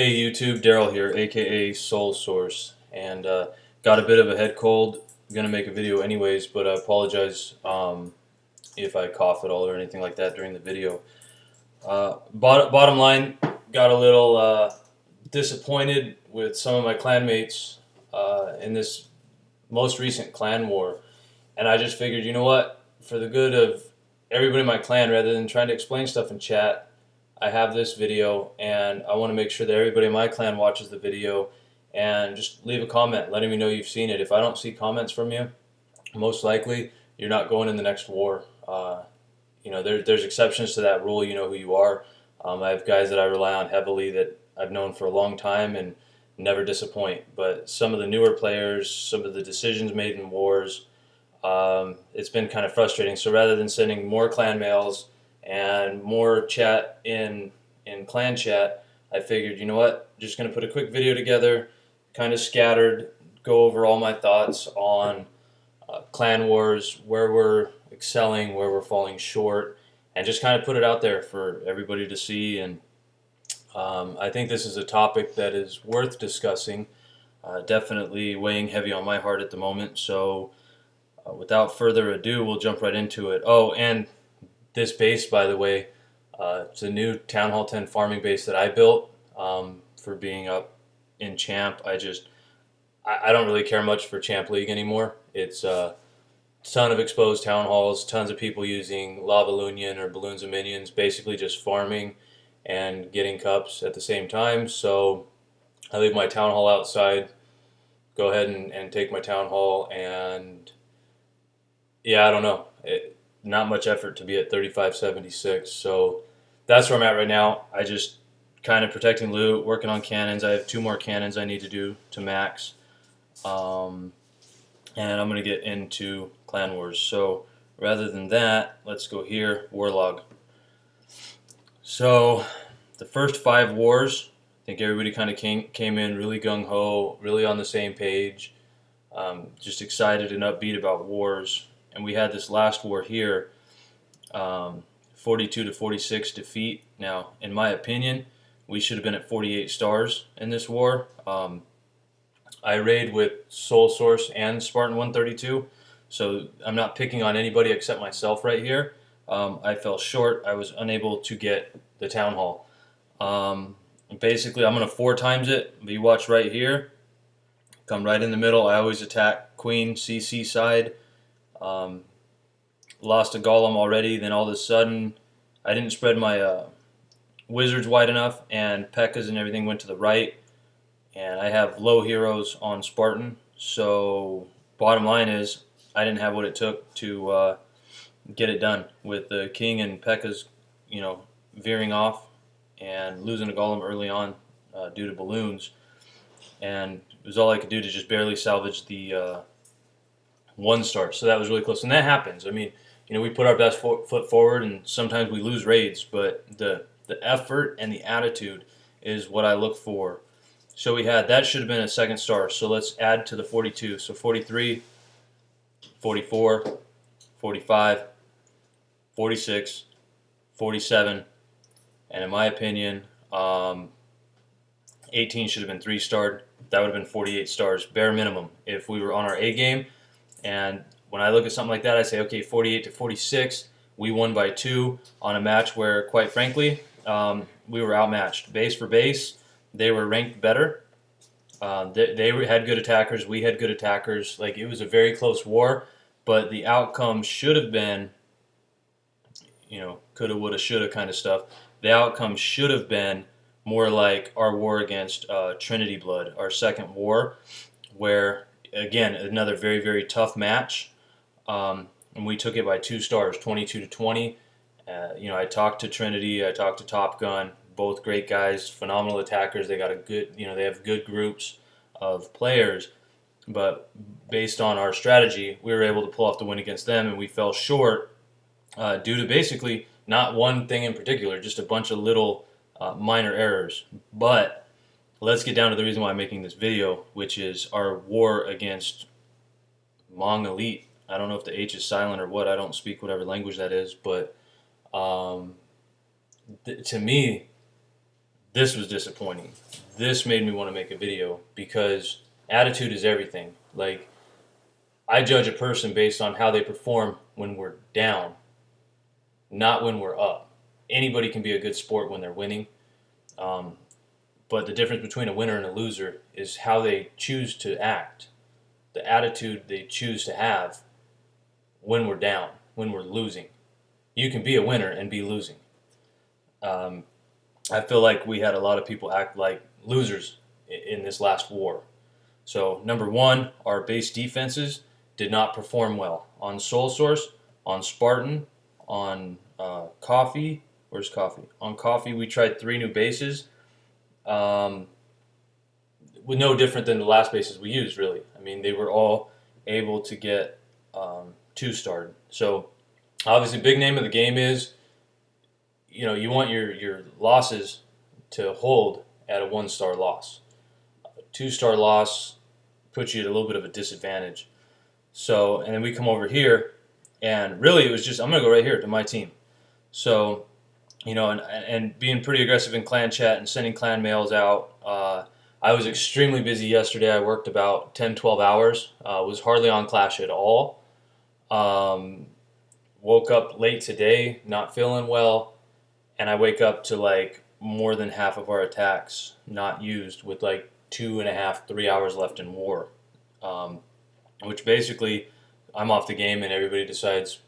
Hey YouTube, Daryl here, aka Soul Source, and got a bit of a head cold. I'm gonna make a video anyways, but I apologize if I cough at all or anything like that during the video. Bottom line, got a little disappointed with some of my clanmates in this most recent clan war, and I just figured, you know what, for the good of everybody in my clan, rather than trying to explain stuff in chat, I have this video and I want to make sure that everybody in my clan watches the video and just leave a comment letting me know you've seen it. If I don't see comments from you, most likely you're not going in the next war. There's exceptions to that rule. You know who you are. I have guys that I rely on heavily that I've known for a long time and never disappoint. But some of the newer players, some of the decisions made in wars, it's been kind of frustrating. So rather than sending more clan mails and more chat in clan chat, I figured, you know what, just going to put a quick video together, kind of scattered, go over all my thoughts on clan wars, where we're excelling, where we're falling short, and just kind of put it out there for everybody to see. And I think this is a topic that is worth discussing, definitely weighing heavy on my heart at the moment. So without further ado, we'll jump right into it. Oh, and this base, by the way, it's a new Town Hall 10 farming base that I built for being up in Champ. I don't really care much for Champ League anymore. It's a ton of exposed town halls, tons of people using Lava Lunion or Balloons of Minions, basically just farming and getting cups at the same time. So I leave my town hall outside, go ahead and take my town hall, and yeah, I don't know. Not much effort to be at 3576. So that's where I'm at right now. I just kind of protecting loot, working on cannons. I have 2 more cannons I need to do to max. And I'm going to get into Clan Wars. So rather than that, let's go here, War Log. So the first 5 wars, I think everybody kind of came in really gung-ho, really on the same page, just excited and upbeat about wars. And we had this last war here, 42 to 46 defeat. Now, in my opinion, we should have been at 48 stars in this war. I raid with Soul Source and Spartan 132, so I'm not picking on anybody except myself right here. I fell short. I was unable to get the Town Hall. Basically, I'm going to 4 times it. But you watch right here. Come right in the middle. I always attack Queen CC side. Lost a golem already, then all of a sudden I didn't spread my wizards wide enough, and P.E.K.K.A.s and everything went to the right, and I have low heroes on Spartan. So bottom line is I didn't have what it took to get it done with the king and P.E.K.K.A.s, veering off and losing a golem early on due to balloons, and it was all I could do to just barely salvage the 1 star. So that was really close, and that happens. I mean, we put our best foot forward, and sometimes we lose raids, but the effort and the attitude is what I look for. So we had, that should have been a 2nd star. So let's add to the 42. So 43, 44, 45, 46, 47, and in my opinion, 18 should have been 3-starred. That would have been 48 stars, bare minimum, if we were on our A game. And when I look at something like that, I say, okay, 48 to 46, we won by 2 on a match where, quite frankly, we were outmatched. Base for base, they were ranked better. They had good attackers, we had good attackers. Like, it was a very close war, but the outcome should have been, coulda, woulda, shoulda kind of stuff. The outcome should have been more like our war against Trinity Blood, our 2nd war, where, again, another very, very tough match. And we took it by 2 stars, 22 to 20. I talked to Trinity, I talked to Top Gun, both great guys, phenomenal attackers. They got a good, they have good groups of players. But based on our strategy, we were able to pull off the win against them, and we fell short due to basically not one thing in particular, just a bunch of little minor errors. But let's get down to the reason why I'm making this video, which is our war against Hmong Elite. I don't know if the H is silent or what. I don't speak whatever language that is, but to me, This was disappointing. This made me want to make a video because attitude is everything. Like, I judge a person based on how they perform when we're down, not when we're up. Anybody can be a good sport when they're winning, um, but the difference between a winner and a loser is how they choose to act, the attitude they choose to have when we're down, when we're losing. You can be a winner and be losing. Um, I feel like we had a lot of people act like losers in this last war. So, number one, our base defenses did not perform well on Soul Source, on Spartan, on Coffee. Where's Coffee? On Coffee, we tried 3 new bases. Um, no different than the last bases we used, really. I mean, they were all able to get 2-starred. So, obviously, big name of the game is, you want your losses to hold at a 1-star loss. A 2-star loss puts you at a little bit of a disadvantage. So, and then we come over here, and really it was just, I'm going to go right here to my team. So, and being pretty aggressive in clan chat and sending clan mails out. I was extremely busy yesterday. I worked about 10, 12 hours. Was hardly on Clash at all. Woke up late today, not feeling well, and I wake up to like more than half of our attacks not used with like 2.5, 3 hours left in war. Which basically I'm off the game and everybody decides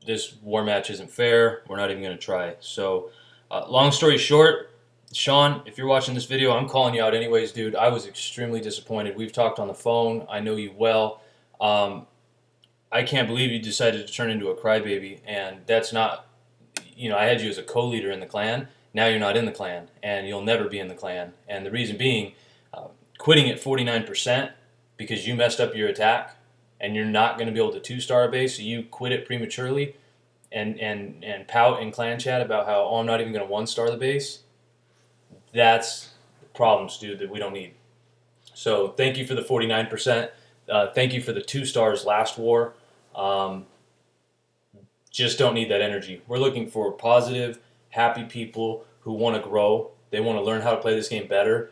this war match isn't fair. We're not even going to try. So, long story short, Sean, if you're watching this video, I'm calling you out anyways, dude. I was extremely disappointed. We've talked on the phone. I know you well. I can't believe you decided to turn into a crybaby, and that's not, I had you as a co-leader in the clan. Now you're not in the clan, and you'll never be in the clan. And the reason being, quitting at 49% because you messed up your attack, and you're not going to be able to 2-star a base, so you quit it prematurely, and pout in clan chat about how, I'm not even going to 1-star the base. That's problems, dude, that we don't need. So thank you for the 49%. Thank you for the 2 stars last war. Just don't need that energy. We're looking for positive, happy people who want to grow. They want to learn how to play this game better.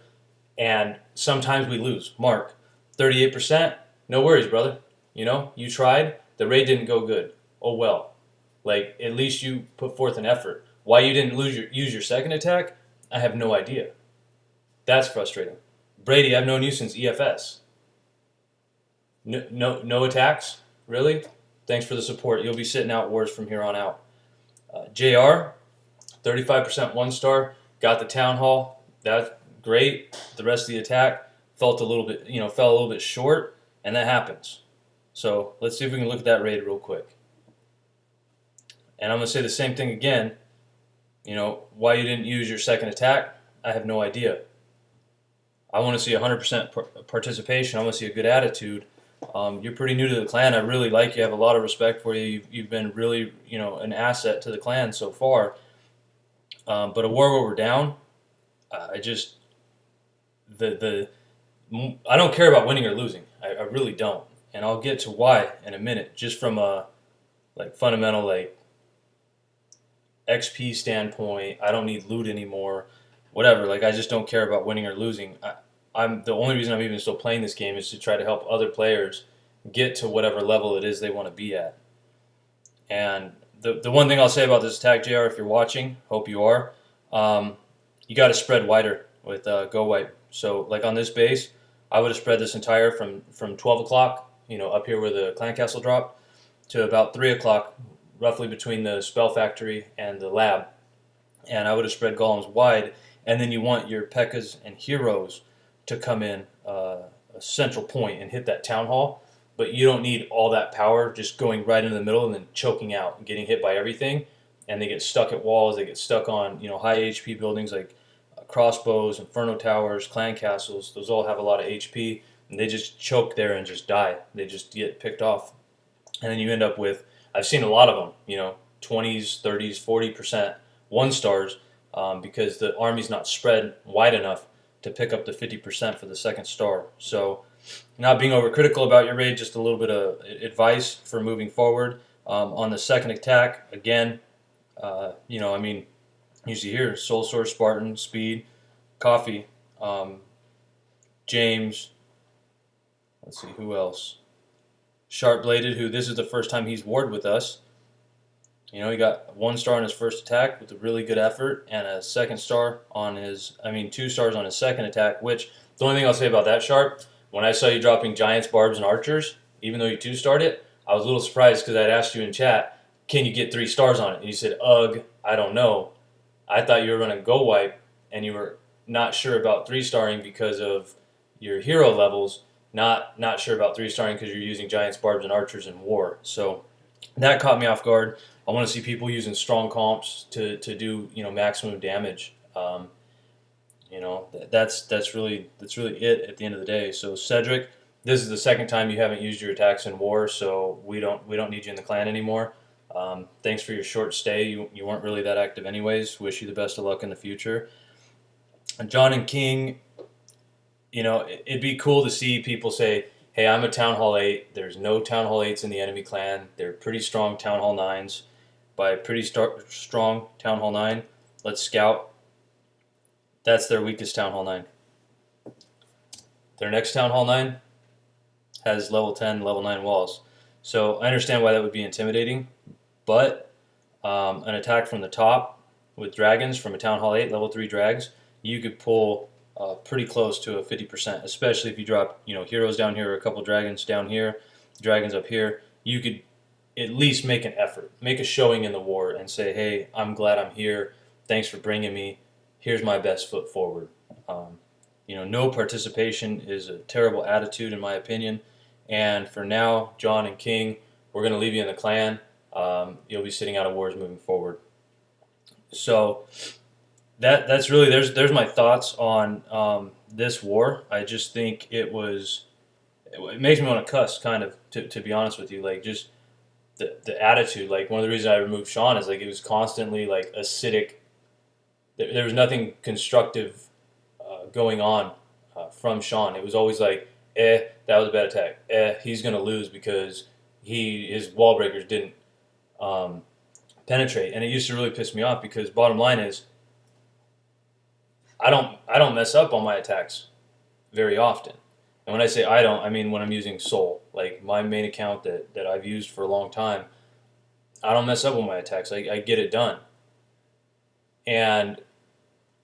And sometimes we lose. Mark, 38%? No worries, brother. You tried. The raid didn't go good. Oh well. Like, at least you put forth an effort. Why you didn't use your second attack, I have no idea. That's frustrating. Brady, I've known you since EFS. No attacks? Really? Thanks for the support. You'll be sitting out wars from here on out. JR, 35% 1-star. Got the town hall. That's great. The rest of the attack fell a little bit short, and that happens. So let's see if we can look at that raid real quick. And I'm going to say the same thing again. Why you didn't use your second attack, I have no idea. I want to see 100% participation. I want to see a good attitude. You're pretty new to the clan. I really like you. I have a lot of respect for you. You've been really, an asset to the clan so far. But a war where we're down, I don't care about winning or losing. I really don't. And I'll get to why in a minute. Just from a fundamental XP standpoint, I don't need loot anymore. Whatever. I just don't care about winning or losing. I'm the only reason I'm even still playing this game is to try to help other players get to whatever level it is they want to be at. And the one thing I'll say about this attack, JR, if you're watching, hope you are, you got to spread wider with Go Wipe. So on this base, I would have spread this entire from 12 o'clock, up here where the clan castle dropped, to about 3 o'clock, roughly between the spell factory and the lab. And I would have spread golems wide. And then you want your P.E.K.K.A.s and heroes to come in a central point and hit that town hall. But you don't need all that power just going right into the middle and then choking out and getting hit by everything. And they get stuck at walls. They get stuck on high HP buildings like crossbows, inferno towers, clan castles. Those all have a lot of HP. And they just choke there and just die. They just get picked off. And then you end up with, I've seen a lot of them, 20s, 30s, 40% 1-stars because the army's not spread wide enough to pick up the 50% for the second star. So not being overcritical about your raid, just a little bit of advice for moving forward. On the second attack, again, You see here, Soul Source, Spartan, Speed, Coffee, um, James. Let's see who else. Sharp Bladed, who this is the first time he's warred with us. You know, he got 1 star on his first attack with a really good effort, and a 2nd star on his, 2 stars on his second attack. Which the only thing I'll say about that, Sharp, when I saw you dropping Giants, Barbs, and Archers, even though you 2-starred it, I was a little surprised because I'd asked you in chat, can you get 3 stars on it? And you said, ugh, I don't know. I thought you were going to go wipe, and you were not sure about 3-starring because of your hero levels, not sure about 3-starring because you're using Giants, Barbs, and Archers in war. So that caught me off guard. I want to see people using strong comps to do maximum damage. That's really it at the end of the day. So Cedric, this is the second time you haven't used your attacks in war, so we don't need you in the clan anymore. Thanks for your short stay. You weren't really that active anyways. Wish you the best of luck in the future. And John and King, it'd be cool to see people say, hey, I'm a Town Hall 8. There's no Town Hall 8s in the enemy clan. They're pretty strong Town Hall 9s. By a pretty strong Town Hall 9, let's scout. That's their weakest Town Hall 9. Their next Town Hall 9 has level 10, level 9 walls. So I understand why that would be intimidating, but an attack from the top with dragons from a Town Hall 8, level 3 drags, you could pull pretty close to a 50%, especially if you drop heroes down here, or a couple dragons down here, dragons up here. You could at least make an effort, make a showing in the war, and say, hey, I'm glad I'm here. Thanks for bringing me. Here's my best foot forward. No participation is a terrible attitude, in my opinion. And for now, John and King, we're going to leave you in the clan. You'll be sitting out of wars moving forward. So that's really, there's my thoughts on this war. I just think it makes me want to cuss, kind of, to be honest with you. Like, just the attitude. Like, one of the reasons I removed Sean is, like, it was constantly, like, acidic. There was nothing constructive going on from Sean. It was always like, that was a bad attack. He's going to lose because his wall breakers didn't penetrate. And it used to really piss me off, because bottom line is, I don't mess up on my attacks very often. And when I say I don't, I mean when I'm using Soul, like my main account that I've used for a long time, I don't mess up on my attacks. I get it done. And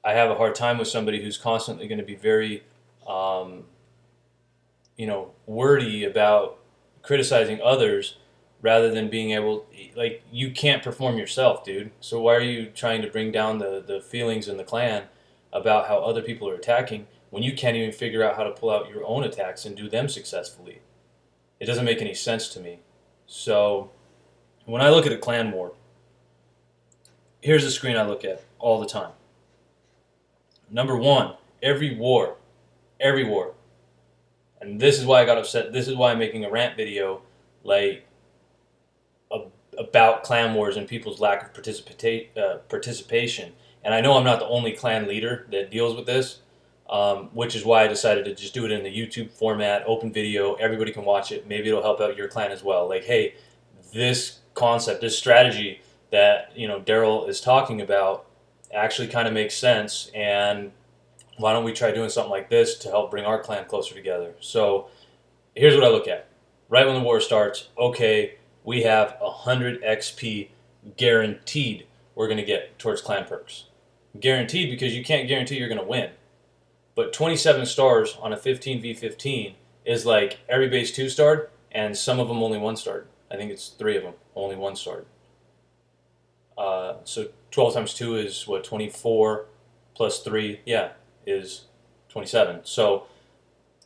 I have a hard time with somebody who's constantly going to be very, wordy about criticizing others rather than being able, like, you can't perform yourself, dude. So why are you trying to bring down the feelings in the clan about how other people are attacking when you can't even figure out how to pull out your own attacks and do them successfully? It doesn't make any sense to me. So when I look at a clan war, here's the screen I look at all the time. Number one, every war, and this is why I got upset. This is why I'm making a rant video, like, about clan wars and people's lack of participation. And I know I'm not the only clan leader that deals with this, which is why I decided to just do it in the YouTube format, open video. Everybody can watch it. Maybe it'll help out your clan as well. Like, hey, this concept, this strategy that Daryl is talking about actually kind of makes sense, and why don't we try doing something like this to help bring our clan closer together? So here's what I look at. Right when the war starts, okay, we have 100 XP guaranteed we're going to get towards clan perks. Guaranteed, because you can't guarantee you're going to win. But 27 stars on a 15v15 is like every base 2-starred, and some of them only 1-starred. I think it's 3 of them only 1-starred. So 12 times 2 is what, 24 plus 3, is 27. So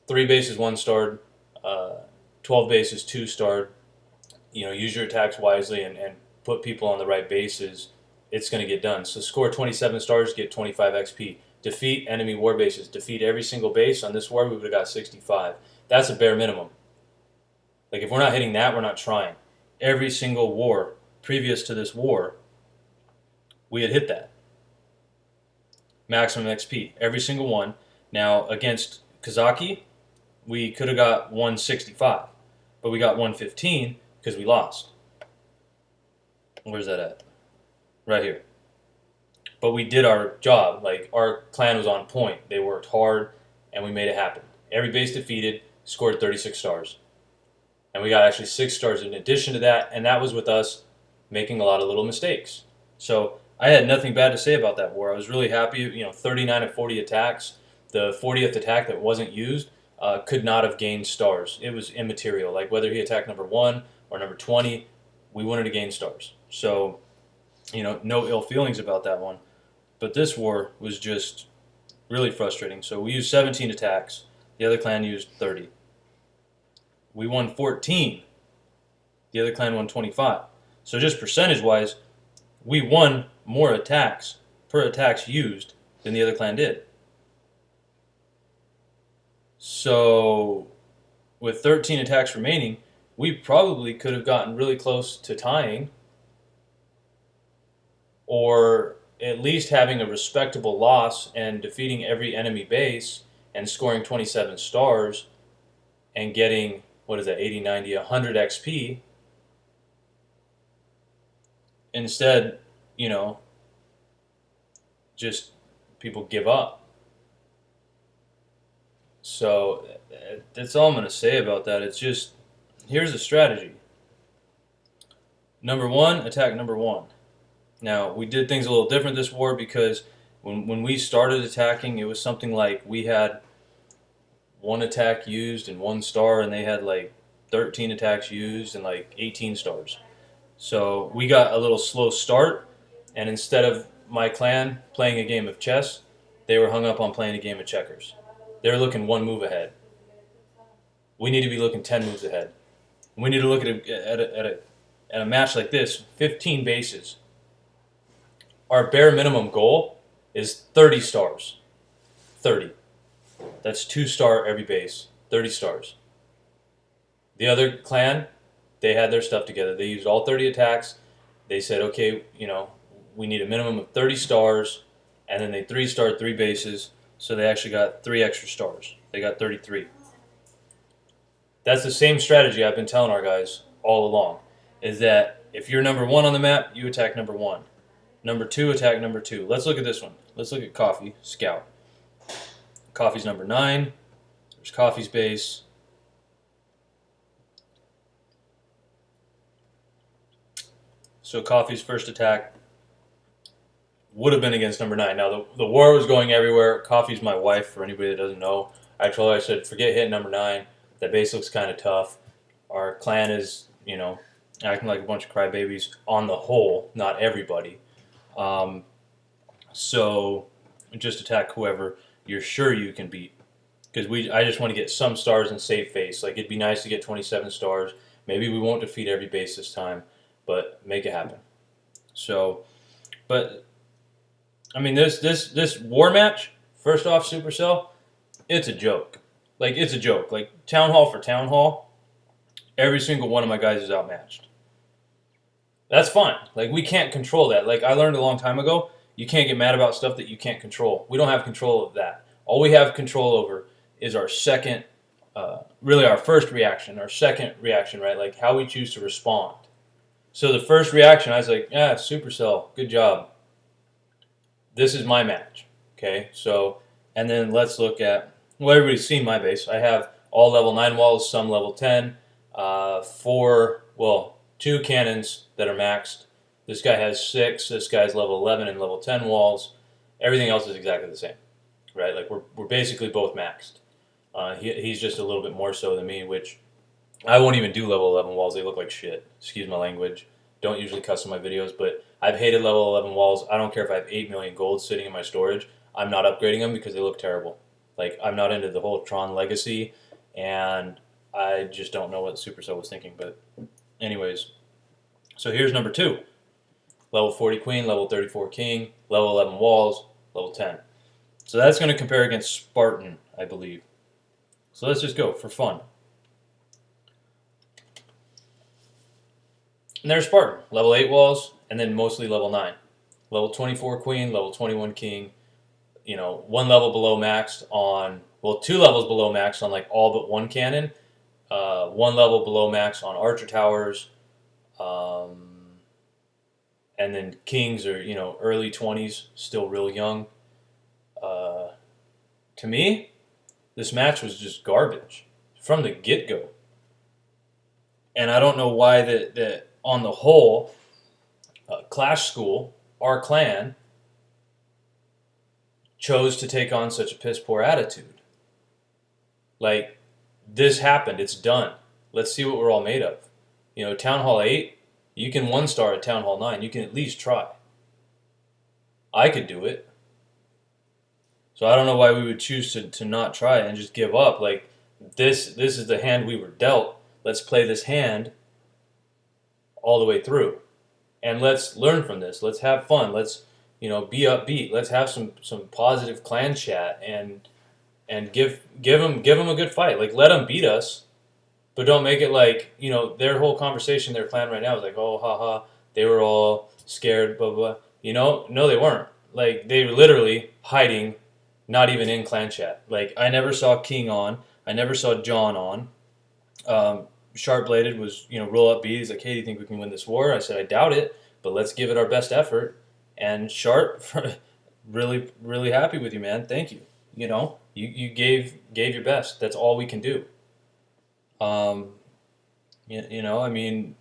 3 bases 1-starred, 12 bases 2-starred. Use your attacks wisely and put people on the right bases. It's going to get done. So score 27 stars, get 25 XP. Defeat enemy war bases. Defeat every single base. On this war, we would have got 65. That's a bare minimum. Like, if we're not hitting that, we're not trying. Every single war previous to this war, we had hit that. Maximum XP. Every single one. Now, against Kazaki, we could have got 165. But we got 115 because we lost. Where's that at? Right here. But we did our job. Like, our clan was on point. They worked hard, and we made it happen. Every base defeated, scored 36 stars. And we got actually 6 stars in addition to that, and that was with us making a lot of little mistakes. So I had nothing bad to say about that war. I was really happy. 39 of 40 attacks. The 40th attack that wasn't used could not have gained stars. It was immaterial. Like, whether he attacked number 1 or number 20, we wanted to gain stars. So, no ill feelings about that one. But this war was just really frustrating. So we used 17 attacks. The other clan used 30. We won 14. The other clan won 25. So just percentage-wise, we won more attacks per attacks used than the other clan did. So with 13 attacks remaining, we probably could have gotten really close to tying, or at least having a respectable loss and defeating every enemy base and scoring 27 stars and getting, 80, 90, 100 XP. Instead, just people give up. So that's all I'm going to say about that. It's just, here's the strategy. Number 1, attack number 1. Now, we did things a little different this war because when we started attacking, it was something like we had 1 attack used and 1 star, and they had like 13 attacks used and like 18 stars. So we got a little slow start, and instead of my clan playing a game of chess, they were hung up on playing a game of checkers. They're looking 1 move ahead. We need to be looking 10 moves ahead. We need to look at a match like this, 15 bases. Our bare minimum goal is 30 stars. 30. That's 2 star every base. 30 stars. The other clan, they had their stuff together. They used all 30 attacks. They said, okay, we need a minimum of 30 stars, and then they 3-starred 3 bases, so they actually got 3 extra stars. They got 33. That's the same strategy I've been telling our guys all along, is that if you're number 1 on the map, you attack number 1. Number 2, attack number 2. Let's look at this one. Let's look at Coffee, Scout. Coffee's number 9. There's Coffee's base. So Coffee's first attack would have been against number 9. Now, the war was going everywhere. Coffee's my wife, for anybody that doesn't know. I told her, I said, forget hitting number 9. That base looks kind of tough. Our clan is, acting like a bunch of crybabies on the whole, not everybody. So just attack whoever you're sure you can beat. Because I just want to get some stars and save face. Like, it'd be nice to get 27 stars. Maybe we won't defeat every base this time, but make it happen. So, but I mean, this war match, first off, Supercell, it's a joke. Like, it's a joke. Like, Town Hall for Town Hall, every single one of my guys is outmatched. That's fine. Like, we can't control that. Like, I learned a long time ago, you can't get mad about stuff that you can't control. We don't have control of that. All we have control over is our second, really our first reaction, our second reaction, right? Like, how we choose to respond. So the first reaction, I was like, yeah, Supercell, good job. This is my match, okay? So, and then let's look at, well, everybody's seen my base. I have all level 9 walls, some level 10, 2 cannons that are maxed. This guy has 6, this guy's level 11 and level 10 walls. Everything else is exactly the same, right? Like, we're basically both maxed. He's just a little bit more so than me, which I won't even do level 11 walls. They look like shit. Excuse my language. Don't usually custom my videos, but I've hated level 11 walls. I don't care if I have 8 million gold sitting in my storage. I'm not upgrading them because they look terrible. Like, I'm not into the whole Tron legacy, and I just don't know what Supercell was thinking. But anyways, so here's number 2. Level 40 queen, level 34 king, level 11 walls, level 10. So that's going to compare against Spartan, I believe. So let's just go for fun. And there's Spartan, level 8 walls, and then mostly level 9. Level 24 queen, level 21 king, 1 level below maxed on, 2 levels below maxed on like all but 1 cannon, 1 level below max on archer towers, and then kings are, you know, early 20s, still real young. Uh, to me, this match was just garbage from the get go, and I don't know why that on the whole, Clash School, our clan, chose to take on such a piss poor attitude. Like, this happened, it's done. Let's see what we're all made of. You know, Town Hall 8, you can 1-star at Town Hall 9. You can at least try. I could do it. So I don't know why we would choose to not try and just give up. Like, this is the hand we were dealt. Let's play this hand all the way through. And let's learn from this. Let's have fun. Let's, you know, be upbeat. Let's have some positive clan chat and give them a good fight. Like, let them beat us, but don't make it like, you know, their whole conversation, their plan right now is like, oh, haha, they were all scared, blah, blah. You know, no, they weren't. Like, they were literally hiding, not even in clan chat. Like, I never saw King on. I never saw John on. Sharp Bladed was, you know, real upbeat. He's like, hey, do you think we can win this war? I said, I doubt it, but let's give it our best effort. And Sharp, really, really happy with you, man. Thank you. You know, you gave your best. That's all we can do. You know, I mean,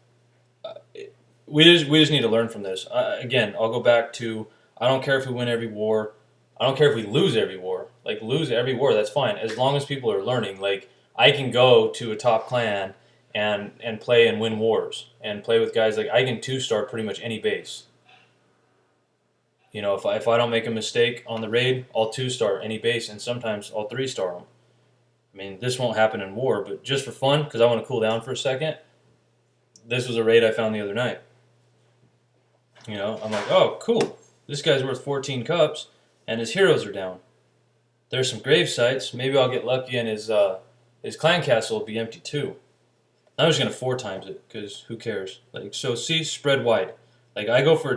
we just need to learn from this. Again, I'll go back to, I don't care if we win every war. I don't care if we lose every war. Like, lose every war, that's fine. As long as people are learning. Like, I can go to a top clan and play and win wars. And play with guys, like, I can 2-star pretty much any base. You know, if I don't make a mistake on the raid, I'll 2-star any base. And sometimes I'll 3-star them. I mean, this won't happen in war, but just for fun, because I want to cool down for a second, this was a raid I found the other night. You know, I'm like, oh, cool. This guy's worth 14 cups, and his heroes are down. There's some grave sites. Maybe I'll get lucky and his clan castle will be empty too. I'm just going to 4 times it, because who cares? Like, so see, spread wide. Like, I go for a